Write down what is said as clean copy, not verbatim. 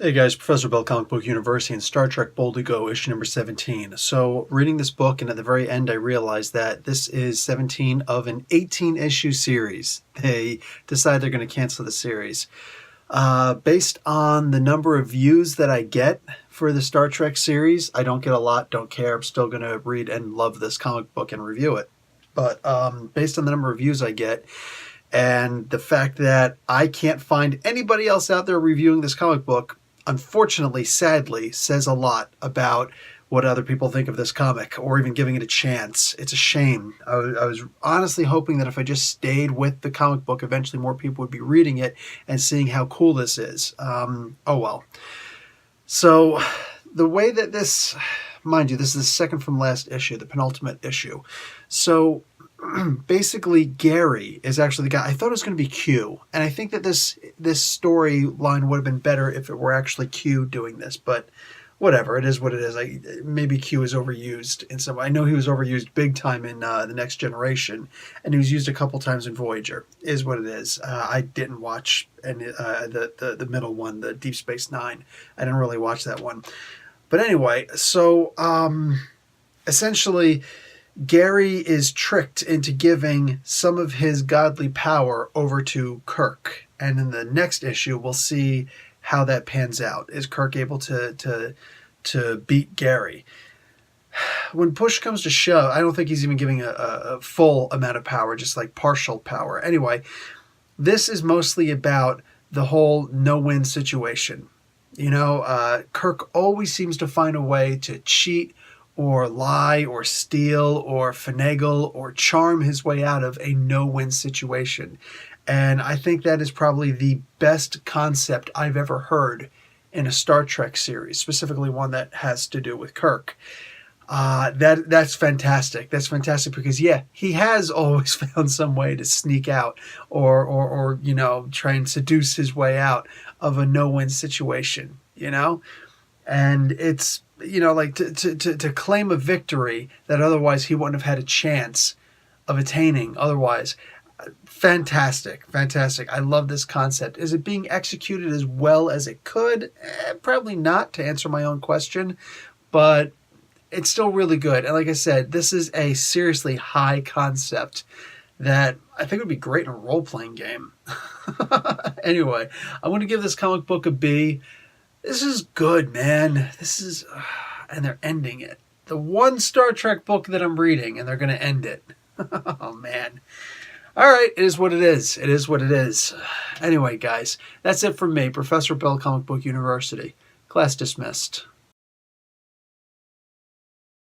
Hey guys, Professor Bell, Comic Book University, and Star Trek Boldly Go, issue number 17. So, reading this book, and at the very end, I realized that this is 17 of an 18-issue series. They decide they're going to cancel the series. Based on the number of views that I get for the Star Trek series, I don't get a lot, don't care. I'm still going to read and love this comic book and review it. But based on the number of views I get, and the fact that I can't find anybody else out there reviewing this comic book, unfortunately, sadly, says a lot about what other people think of this comic, or even giving it a chance. It's a shame. I was honestly hoping that if I just stayed with the comic book, eventually more people would be reading it and seeing how cool this is. Oh well. So the way that this, mind you, this is the second from last issue, the penultimate issue. So basically, Gary is actually the guy. I thought it was going to be Q, and I think that this storyline would have been better if it were actually Q doing this. But whatever, it is what it is. Maybe Q is overused in some way. I know he was overused big time in the Next Generation, and he was used a couple times in Voyager. Is what it is. I didn't watch any the middle one, the Deep Space Nine. I didn't really watch that one. But anyway, so essentially, Gary is tricked into giving some of his godly power over to Kirk. And in the next issue, we'll see how that pans out. Is Kirk able to beat Gary? When push comes to shove, I don't think he's even giving a full amount of power, just like partial power. Anyway, this is mostly about the whole no-win situation. You know, Kirk always seems to find a way to cheat or lie or steal or finagle or charm his way out of a no-win situation. And I think that is probably the best concept I've ever heard in a Star Trek series, specifically one that has to do with Kirk. That's fantastic. That's fantastic because, yeah, he has always found some way to sneak out or you know, try and seduce his way out of a no-win situation, you know? And it's, you know, like to claim a victory that otherwise he wouldn't have had a chance of attaining otherwise. Fantastic. I love this concept. Is it being executed as well as it could? Probably not, to answer my own question, but it's still really good. And like I said, this is a seriously high concept that I think would be great in a role-playing game. Anyway, I'm going to give this comic book a B. This is good, man. This is, and they're ending it. The one Star Trek book that I'm reading, and they're going to end it. Oh, man. All right, it is what it is. It is what it is. Anyway, guys, that's it from me, Professor Bell, Comic Book University. Class dismissed.